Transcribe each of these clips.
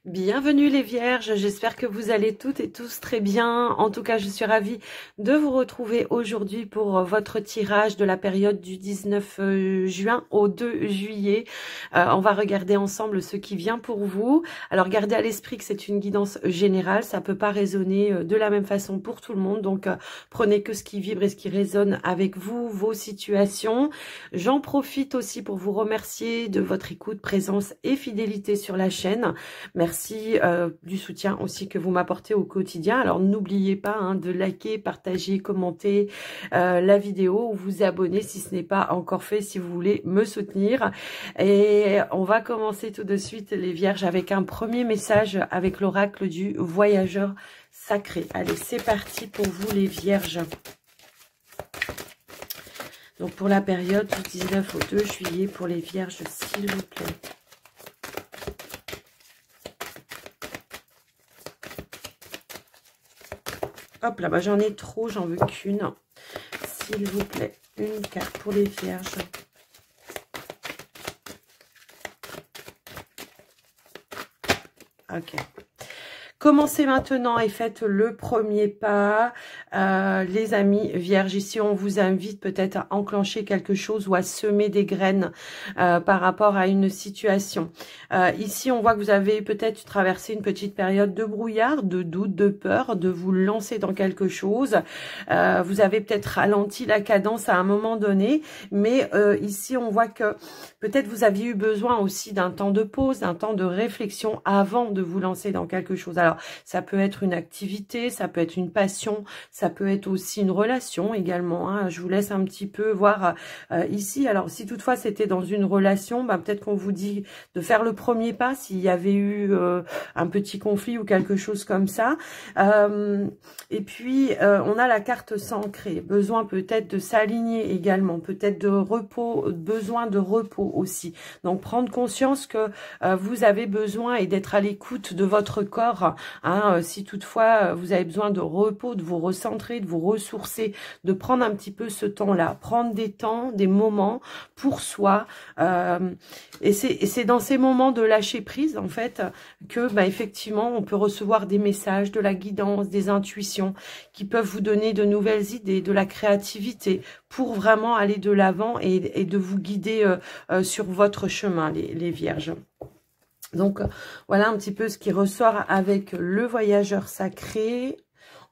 Bienvenue les vierges, j'espère que vous allez toutes et tous très bien. En tout cas, je suis ravie de vous retrouver aujourd'hui pour votre tirage de la période du 19 juin au 2 juillet. On va regarder ensemble ce qui vient pour vous. Alors, gardez à l'esprit que c'est une guidance générale, ça peut pas résonner de la même façon pour tout le monde. Donc, prenez que ce qui vibre et ce qui résonne avec vous, vos situations. J'en profite aussi pour vous remercier de votre écoute, présence et fidélité sur la chaîne. Merci du soutien aussi que vous m'apportez au quotidien. Alors n'oubliez pas de liker, partager, commenter la vidéo ou vous abonner si ce n'est pas encore fait, si vous voulez me soutenir. Et on va commencer tout de suite les vierges avec un premier message avec l'oracle du voyageur sacré. Allez, c'est parti pour vous les vierges. Donc pour la période du 19 au 2 juillet pour les vierges, s'il vous plaît. Hop là, bah j'en ai trop, j'en veux qu'une. S'il vous plaît, une carte pour les vierges. Ok. Commencez maintenant et faites le premier pas. Les amis vierges, ici on vous invite peut-être à enclencher quelque chose ou à semer des graines par rapport à une situation. Ici on voit que vous avez peut-être traversé une petite période de brouillard, de doute, de peur, de vous lancer dans quelque chose. Vous avez peut-être ralenti la cadence à un moment donné, mais ici on voit que peut-être vous aviez eu besoin aussi d'un temps de pause, d'un temps de réflexion avant de vous lancer dans quelque chose. Alors, ça peut être une activité, ça peut être une passion, ça peut être aussi une relation également. Je vous laisse un petit peu voir ici. Alors, si toutefois c'était dans une relation, peut-être qu'on vous dit de faire le premier pas s'il y avait eu un petit conflit ou quelque chose comme ça. Et puis, on a la carte s'ancrer. Besoin peut-être de s'aligner également, peut-être de repos, besoin de repos aussi. Donc, prendre conscience que vous avez besoin et d'être à l'écoute de votre corps. Si toutefois vous avez besoin de repos, de vous recentrer, de vous ressourcer, de prendre un petit peu ce temps-là, prendre des temps, des moments pour soi. Et c'est dans ces moments de lâcher prise en fait que effectivement on peut recevoir des messages, de la guidance, des intuitions qui peuvent vous donner de nouvelles idées, de la créativité pour vraiment aller de l'avant et de vous guider sur votre chemin les vierges. Donc, voilà un petit peu ce qui ressort avec le voyageur sacré.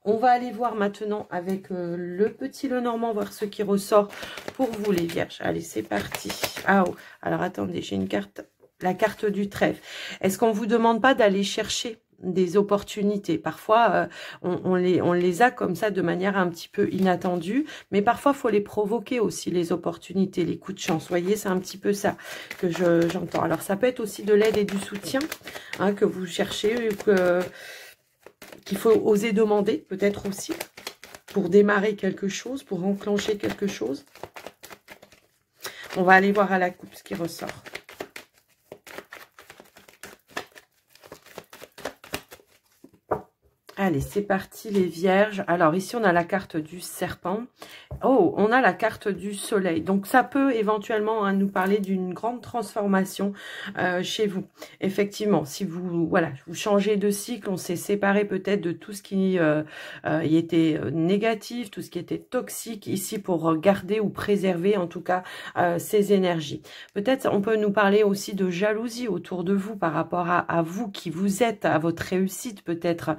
On va aller voir maintenant avec le petit Lenormand, voir ce qui ressort pour vous les vierges. Allez, c'est parti. Ah, oh. Alors, attendez, j'ai une carte, la carte du trèfle. Est-ce qu'on ne vous demande pas d'aller chercher des opportunités? Parfois on les a comme ça de manière un petit peu inattendue, mais parfois il faut les provoquer aussi, les opportunités, les coups de chance. Vous voyez, c'est un petit peu ça que j'entends. Alors ça peut être aussi de l'aide et du soutien que vous cherchez, qu'il faut oser demander peut-être aussi pour démarrer quelque chose, pour enclencher quelque chose. On va aller voir à la coupe ce qui ressort. Allez, c'est parti les vierges. Alors ici, on a la carte du serpent. Oh, on a la carte du soleil. Donc, ça peut éventuellement nous parler d'une grande transformation chez vous. Effectivement, si vous changez de cycle, on s'est séparé peut-être de tout ce qui y était négatif, tout ce qui était toxique ici pour garder ou préserver en tout cas ces énergies. Peut-être on peut nous parler aussi de jalousie autour de vous par rapport à vous, qui vous êtes, à votre réussite peut-être.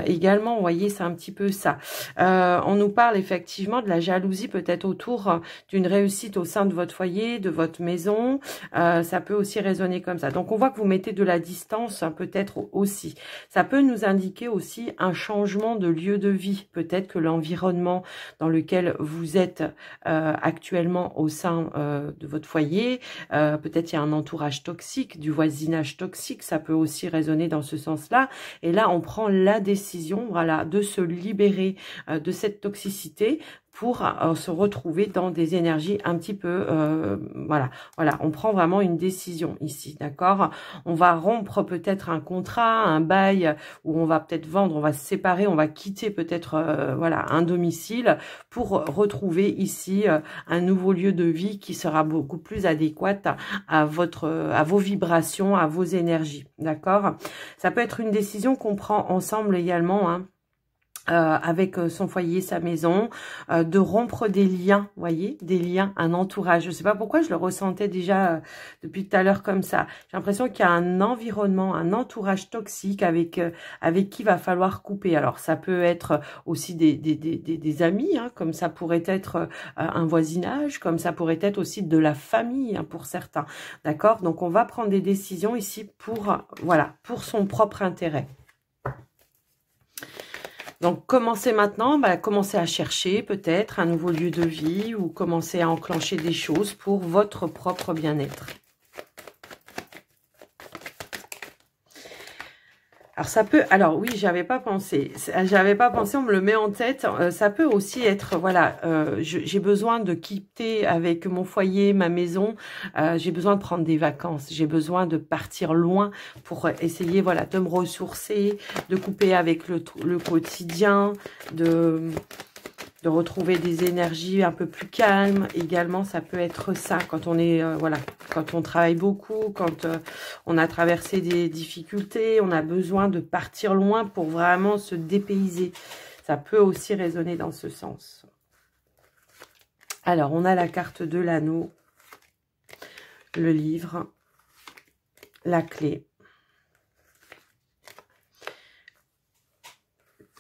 Également, vous voyez, c'est un petit peu ça. On nous parle effectivement de la jalousie peut-être autour d'une réussite au sein de votre foyer, de votre maison. Ça peut aussi résonner comme ça. Donc, on voit que vous mettez de la distance peut-être aussi. Ça peut nous indiquer aussi un changement de lieu de vie. Peut-être que l'environnement dans lequel vous êtes actuellement au sein de votre foyer, peut-être il y a un entourage toxique, du voisinage toxique. Ça peut aussi résonner dans ce sens-là. Et là, on prend la décision, voilà, de se libérer de cette toxicité pour se retrouver dans des énergies un petit peu, voilà, on prend vraiment une décision ici, d'accord? On va rompre peut-être un contrat, un bail, où on va peut-être vendre, on va se séparer, on va quitter peut-être, voilà, un domicile pour retrouver ici un nouveau lieu de vie qui sera beaucoup plus adéquat à vos vibrations, à vos énergies, d'accord? Ça peut être une décision qu'on prend ensemble également, hein. Avec son foyer, sa maison, de rompre des liens, voyez, des liens, un entourage. Je sais pas pourquoi je le ressentais déjà depuis tout à l'heure comme ça. J'ai l'impression qu'il y a un environnement, un entourage toxique avec qui va falloir couper. Alors ça peut être aussi des amis, hein, comme ça pourrait être un voisinage, comme ça pourrait être aussi de la famille, hein, pour certains. D'accord? Donc on va prendre des décisions ici pour voilà, pour son propre intérêt. Donc, commencez maintenant, commencez à chercher peut-être un nouveau lieu de vie ou commencez à enclencher des choses pour votre propre bien-être. Alors, ça peut... Alors, oui, j'avais pas pensé, on me le met en tête. Ça peut aussi être, voilà, j'ai besoin de quitter avec mon foyer, ma maison. J'ai besoin de prendre des vacances. J'ai besoin de partir loin pour essayer, voilà, de me ressourcer, de couper avec le quotidien, de retrouver des énergies un peu plus calmes. Également, ça peut être ça quand on est, voilà, quand on travaille beaucoup, quand on a traversé des difficultés, on a besoin de partir loin pour vraiment se dépayser. Ça peut aussi résonner dans ce sens. Alors, on a la carte de l'anneau, le livre, la clé,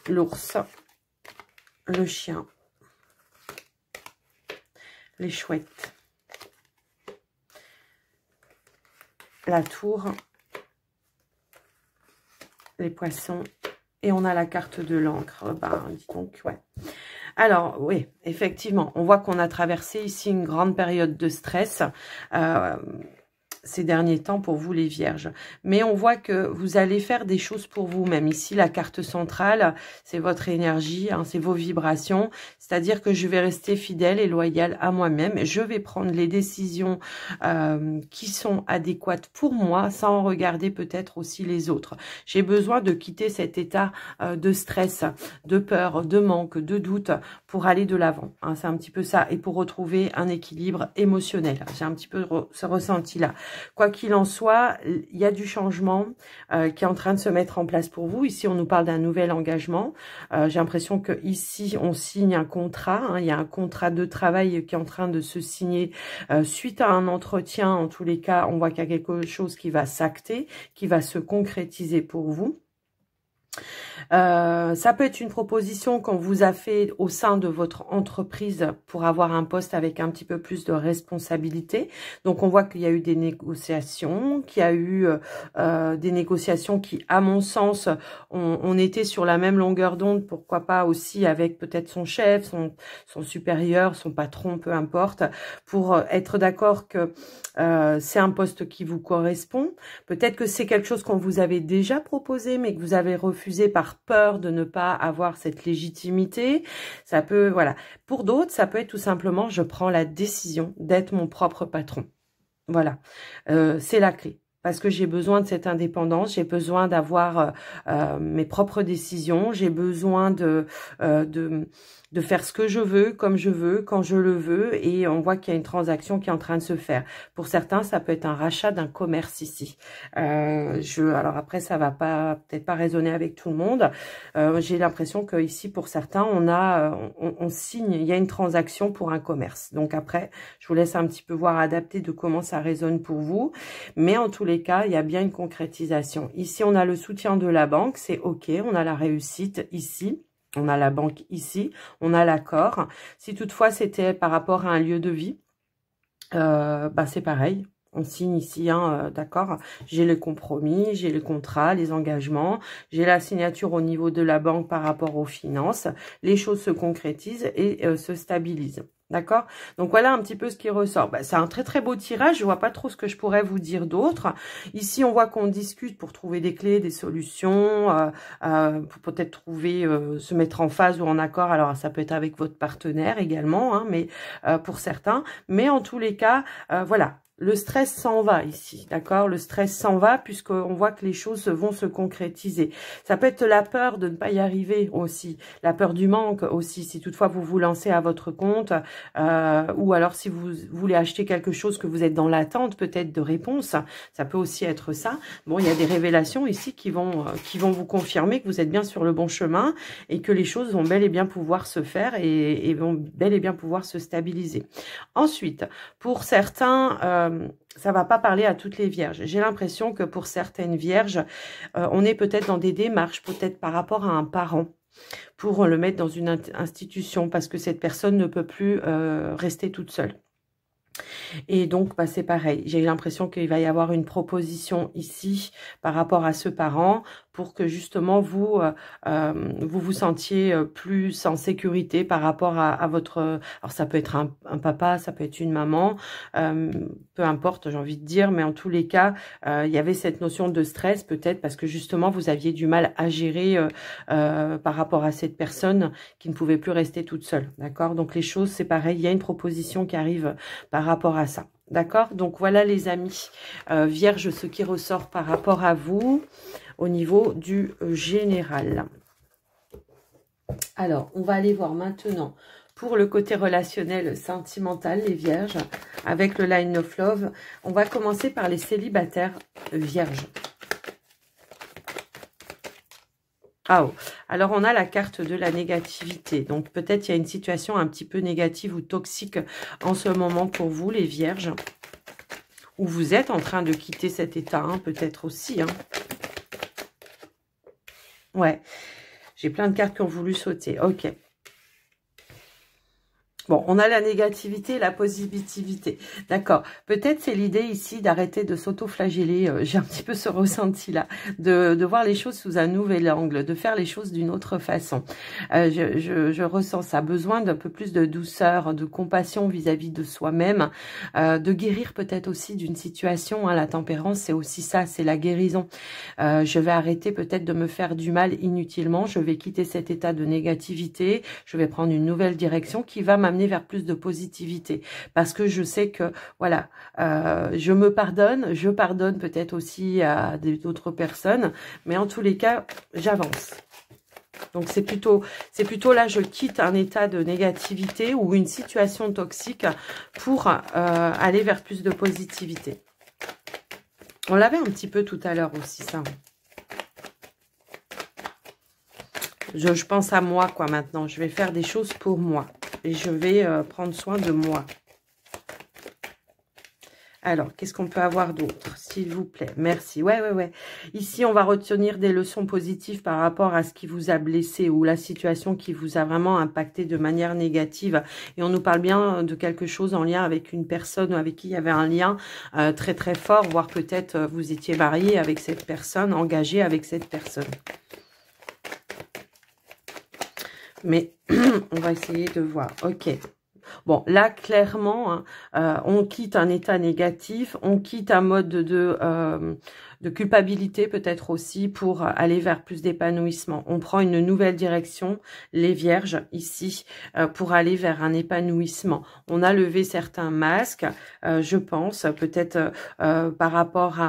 l'ours, le chien, les chouettes, la tour, les poissons, et on a la carte de l'encre. Dis donc, ouais. Alors, oui, effectivement, on voit qu'on a traversé ici une grande période de stress ces derniers temps pour vous les vierges. Mais on voit que vous allez faire des choses pour vous-même. Ici, la carte centrale, c'est votre énergie, hein, c'est vos vibrations. C'est-à-dire que je vais rester fidèle et loyale à moi-même. Je vais prendre les décisions qui sont adéquates pour moi, sans regarder peut-être aussi les autres. J'ai besoin de quitter cet état de stress, de peur, de manque, de doute pour aller de l'avant. Hein, c'est un petit peu ça. Et pour retrouver un équilibre émotionnel. J'ai un petit peu ce ressenti-là. Quoi qu'il en soit, il y a du changement qui est en train de se mettre en place pour vous. Ici, on nous parle d'un nouvel engagement. J'ai l'impression que ici, on signe un contrat. Hein, il y a un contrat de travail qui est en train de se signer suite à un entretien. En tous les cas, on voit qu'il y a quelque chose qui va s'acter, qui va se concrétiser pour vous. Ça peut être une proposition qu'on vous a fait au sein de votre entreprise pour avoir un poste avec un petit peu plus de responsabilité. Donc, on voit qu'il y a eu des négociations, qu'il y a eu des négociations qui, à mon sens, on était sur la même longueur d'onde, pourquoi pas aussi avec peut-être son chef, son supérieur, son patron, peu importe, pour être d'accord que c'est un poste qui vous correspond. Peut-être que c'est quelque chose qu'on vous avait déjà proposé, mais que vous avez refusé par peur de ne pas avoir cette légitimité. Ça peut, voilà. Pour d'autres, ça peut être tout simplement, je prends la décision d'être mon propre patron. Voilà. C'est la clé. Parce que j'ai besoin de cette indépendance, j'ai besoin d'avoir mes propres décisions, j'ai besoin de faire ce que je veux, comme je veux, quand je le veux, et on voit qu'il y a une transaction qui est en train de se faire. Pour certains, ça peut être un rachat d'un commerce ici. Alors après, ça va peut-être pas résonner avec tout le monde. J'ai l'impression que ici, pour certains, on signe, il y a une transaction pour un commerce. Donc après, je vous laisse un petit peu voir adapter de comment ça résonne pour vous. Mais en tous les cas, il y a bien une concrétisation. Ici, on a le soutien de la banque, c'est OK. On a la réussite ici. On a la banque ici. On a l'accord. Si toutefois, c'était par rapport à un lieu de vie, c'est pareil. On signe ici, hein, d'accord? J'ai le compromis, j'ai le contrat, les engagements, j'ai la signature au niveau de la banque par rapport aux finances. Les choses se concrétisent et se stabilisent. D'accord? Donc, voilà un petit peu ce qui ressort. Bah, c'est un très, très beau tirage. Je vois pas trop ce que je pourrais vous dire d'autre. Ici, on voit qu'on discute pour trouver des clés, des solutions, pour peut-être trouver, se mettre en phase ou en accord. Alors, ça peut être avec votre partenaire également, hein, mais pour certains. Mais en tous les cas, voilà. Le stress s'en va ici, d'accord? Le stress s'en va puisqu'on voit que les choses vont se concrétiser. Ça peut être la peur de ne pas y arriver aussi, la peur du manque aussi, si toutefois vous vous lancez à votre compte, ou alors si vous voulez acheter quelque chose que vous êtes dans l'attente peut-être de réponse, ça peut aussi être ça. Bon, il y a des révélations ici qui vont vous confirmer que vous êtes bien sur le bon chemin et que les choses vont bel et bien pouvoir se faire et vont bel et bien pouvoir se stabiliser. Ensuite, pour certains, ça va pas parler à toutes les vierges. J'ai l'impression que pour certaines vierges, on est peut-être dans des démarches, peut-être par rapport à un parent, pour le mettre dans une institution, parce que cette personne ne peut plus rester toute seule. Et donc, bah, c'est pareil. J'ai l'impression qu'il va y avoir une proposition ici par rapport à ce parent pour que justement vous vous sentiez plus en sécurité par rapport à votre... Alors, ça peut être un papa, ça peut être une maman, peu importe, j'ai envie de dire, mais en tous les cas, il y avait cette notion de stress peut-être parce que justement, vous aviez du mal à gérer par rapport à cette personne qui ne pouvait plus rester toute seule, d'accord? Donc, les choses, c'est pareil, il y a une proposition qui arrive par rapport à ça. D'accord? Donc, voilà les amis. Vierge, ce qui ressort par rapport à vous au niveau du général. Alors, on va aller voir maintenant pour le côté relationnel sentimental, les vierges, avec le Line of Love. On va commencer par les célibataires vierges. Ah oh. Alors, on a la carte de la négativité. Donc, peut-être il y a une situation un petit peu négative ou toxique en ce moment pour vous, les vierges. Ou vous êtes en train de quitter cet état, hein, peut-être aussi. Hein. Ouais, j'ai plein de cartes qui ont voulu sauter. Ok. Bon, on a la négativité et la positivité. D'accord. Peut-être c'est l'idée ici d'arrêter de s'auto-flageller. J'ai un petit peu ce ressenti-là. De voir les choses sous un nouvel angle. De faire les choses d'une autre façon. Je ressens ça. Besoin d'un peu plus de douceur, de compassion vis-à-vis de soi-même. De guérir peut-être aussi d'une situation. Hein. La tempérance, c'est aussi ça. C'est la guérison. Je vais arrêter peut-être de me faire du mal inutilement. Je vais quitter cet état de négativité. Je vais prendre une nouvelle direction qui va m'amener vers plus de positivité, parce que je sais que voilà, je me pardonne, je pardonne peut-être aussi à d'autres personnes, mais en tous les cas, j'avance. Donc c'est plutôt là, je quitte un état de négativité ou une situation toxique pour aller vers plus de positivité. On l'avait un petit peu tout à l'heure aussi, ça. Je pense à moi, quoi, maintenant. Je vais faire des choses pour moi. Et je vais prendre soin de moi. Alors, qu'est-ce qu'on peut avoir d'autre, s'il vous plaît? Merci. Ouais. Ici, on va retenir des leçons positives par rapport à ce qui vous a blessé ou la situation qui vous a vraiment impacté de manière négative. Et on nous parle bien de quelque chose en lien avec une personne avec qui il y avait un lien très, très fort, voire peut-être vous étiez marié avec cette personne, engagé avec cette personne. Mais on va essayer de voir. Ok. Bon, là, clairement, hein, on quitte un état négatif, on quitte un mode de culpabilité peut-être aussi pour aller vers plus d'épanouissement. On prend une nouvelle direction, les vierges, ici, pour aller vers un épanouissement. On a levé certains masques, je pense, peut-être par rapport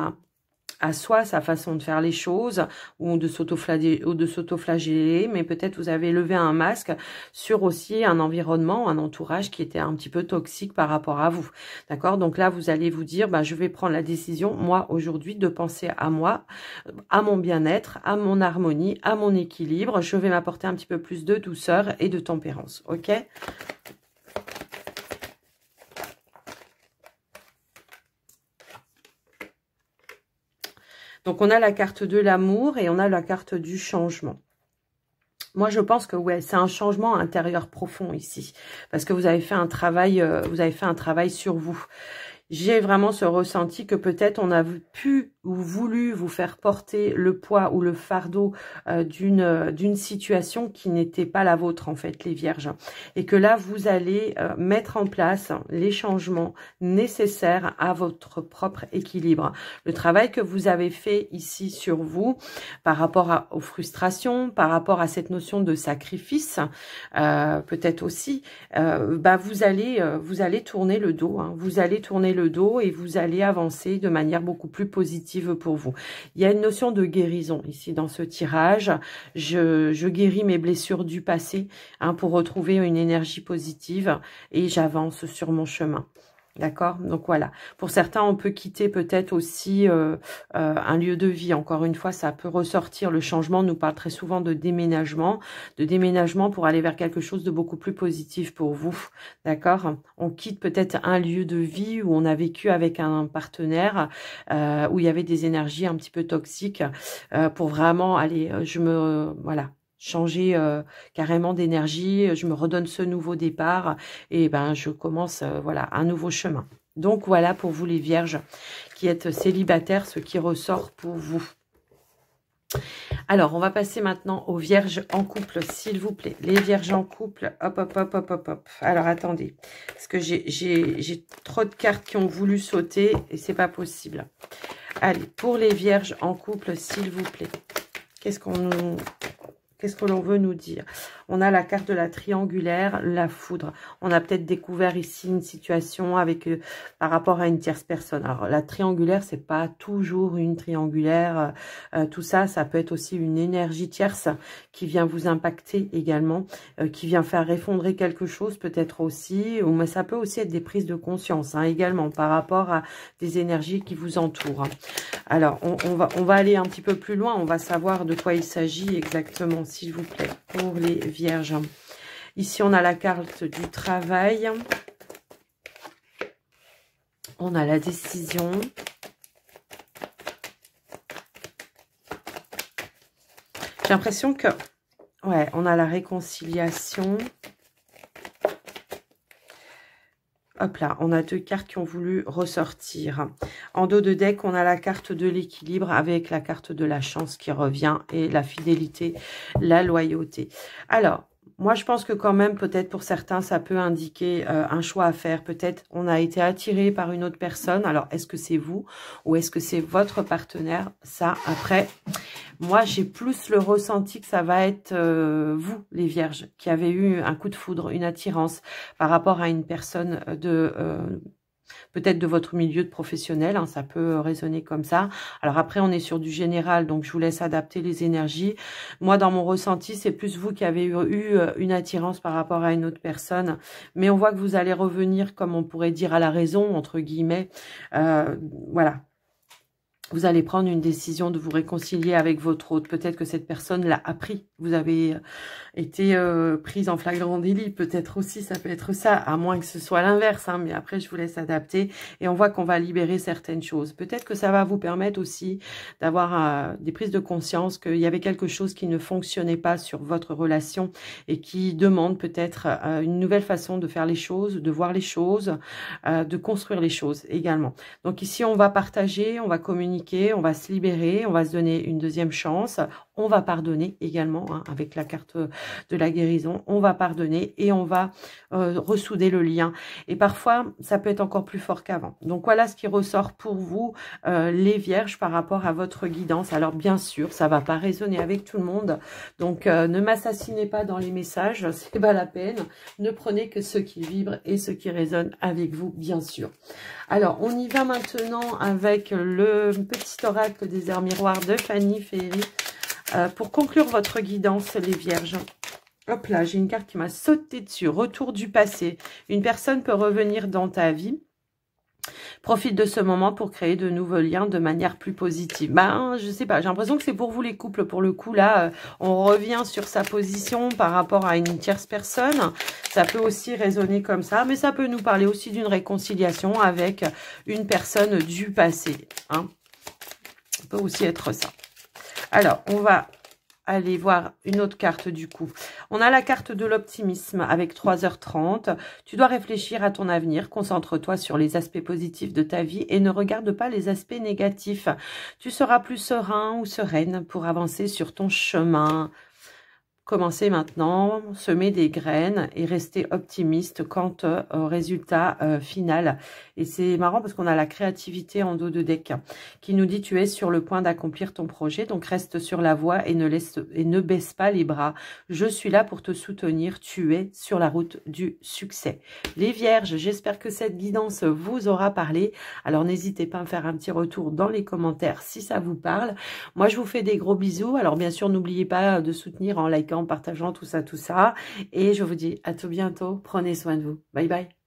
à soi, sa façon de faire les choses, ou de s'auto-flageller, mais peut-être vous avez levé un masque sur aussi un environnement, un entourage qui était un petit peu toxique par rapport à vous. D'accord? Donc là, vous allez vous dire, bah, je vais prendre la décision, moi, aujourd'hui, de penser à moi, à mon bien-être, à mon harmonie, à mon équilibre. Je vais m'apporter un petit peu plus de douceur et de tempérance. Ok? Donc, on a la carte de l'amour et on a la carte du changement. Moi, je pense que ouais, c'est un changement intérieur profond ici. Parce que vous avez fait un travail sur vous. j'ai vraiment ce ressenti que peut-être on a pu ou voulu vous faire porter le poids ou le fardeau d'une situation qui n'était pas la vôtre en fait, les vierges. Et que là, vous allez mettre en place les changements nécessaires à votre propre équilibre. Le travail que vous avez fait ici sur vous, par rapport aux frustrations, par rapport à cette notion de sacrifice, peut-être aussi, vous allez tourner le dos, hein, vous allez tourner le dos et vous allez avancer de manière beaucoup plus positive pour vous. Il y a une notion de guérison ici dans ce tirage. Je guéris mes blessures du passé, hein, pour retrouver une énergie positive et j'avance sur mon chemin. D'accord? Donc voilà. Pour certains, on peut quitter peut-être aussi un lieu de vie. Encore une fois, ça peut ressortir. Le changement nous parle très souvent de déménagement pour aller vers quelque chose de beaucoup plus positif pour vous. D'accord? On quitte peut-être un lieu de vie où on a vécu avec un partenaire, où il y avait des énergies un petit peu toxiques, pour vraiment aller, voilà, changer carrément d'énergie, je me redonne ce nouveau départ et je commence voilà un nouveau chemin. Donc voilà pour vous les vierges qui êtes célibataires, ce qui ressort pour vous. Alors on va passer maintenant aux vierges en couple, s'il vous plaît. Les vierges en couple, hop. Alors attendez, parce que j'ai trop de cartes qui ont voulu sauter et c'est pas possible. Allez, pour les vierges en couple, s'il vous plaît. Qu'est-ce que l'on veut nous dire? On a la carte de la triangulaire, la foudre. On a peut-être découvert ici une situation avec par rapport à une tierce personne. Alors, la triangulaire, c'est pas toujours une triangulaire. Tout ça, ça peut être aussi une énergie tierce qui vient vous impacter également, qui vient faire effondrer quelque chose peut-être aussi. Mais ça peut aussi être des prises de conscience, hein, également par rapport à des énergies qui vous entourent. Alors, on va aller un petit peu plus loin. On va savoir de quoi il s'agit exactement, s'il vous plaît, pour les vierges. Ici, on a la carte du travail. On a la décision. J'ai l'impression que, ouais, on a la réconciliation. Hop là, on a deux cartes qui ont voulu ressortir. En dos de deck, on a la carte de l'équilibre avec la carte de la chance qui revient et la fidélité, la loyauté. Alors, moi, je pense que quand même, peut-être pour certains, ça peut indiquer un choix à faire. Peut-être on a été attiré par une autre personne. Alors, est-ce que c'est vous ou est-ce que c'est votre partenaire? Ça, après, moi, j'ai plus le ressenti que ça va être vous, les vierges, qui avez eu un coup de foudre, une attirance par rapport à une personne de... peut-être de votre milieu de professionnel, hein, ça peut résonner comme ça. Alors après, on est sur du général, donc je vous laisse adapter les énergies. Moi, dans mon ressenti, c'est plus vous qui avez eu une attirance par rapport à une autre personne. Mais on voit que vous allez revenir, comme on pourrait dire, à la raison, entre guillemets. Voilà. Vous allez prendre une décision de vous réconcilier avec votre hôte. Peut-être que cette personne l'a appris. Vous avez été prise en flagrant délit. Peut-être aussi, ça peut être ça. À moins que ce soit l'inverse. Hein, mais après, je vous laisse adapter. Et on voit qu'on va libérer certaines choses. Peut-être que ça va vous permettre aussi d'avoir des prises de conscience qu'il y avait quelque chose qui ne fonctionnait pas sur votre relation et qui demande peut-être une nouvelle façon de faire les choses, de voir les choses, de construire les choses également. Donc ici, on va partager, on va communiquer, on va se libérer, on va se donner une deuxième chance, on va pardonner également, hein, avec la carte de la guérison, on va pardonner et on va ressouder le lien. Et parfois, ça peut être encore plus fort qu'avant. Donc voilà ce qui ressort pour vous, les vierges, par rapport à votre guidance. Alors bien sûr, ça va pas résonner avec tout le monde, donc ne m'assassinez pas dans les messages, c'est pas la peine. Ne prenez que ceux qui vibrent et ceux qui résonnent avec vous, bien sûr. Alors, on y va maintenant avec le petit oracle des heures miroirs de Fanny Ferry. Pour conclure votre guidance, les vierges. Hop là, j'ai une carte qui m'a sauté dessus. Retour du passé. Une personne peut revenir dans ta vie. Profite de ce moment pour créer de nouveaux liens de manière plus positive. Je sais pas, j'ai l'impression que c'est pour vous les couples. Pour le coup, là, on revient sur sa position par rapport à une tierce personne. Ça peut aussi résonner comme ça, mais ça peut nous parler aussi d'une réconciliation avec une personne du passé. Hein. Ça peut aussi être ça. Alors, on va aller voir une autre carte du coup. On a la carte de l'optimisme avec 3h30. Tu dois réfléchir à ton avenir. Concentre-toi sur les aspects positifs de ta vie et ne regarde pas les aspects négatifs. Tu seras plus serein ou sereine pour avancer sur ton chemin. Commencez maintenant, semer des graines et rester optimiste quant au résultat final. Et c'est marrant parce qu'on a la créativité en dos de deck qui nous dit tu es sur le point d'accomplir ton projet. Donc reste sur la voie et ne baisse pas les bras. Je suis là pour te soutenir. Tu es sur la route du succès. Les vierges, j'espère que cette guidance vous aura parlé. Alors n'hésitez pas à me faire un petit retour dans les commentaires si ça vous parle. Moi, je vous fais des gros bisous. Alors bien sûr, n'oubliez pas de soutenir en likant, en partageant tout ça. Et je vous dis à tout bientôt. Prenez soin de vous. Bye bye.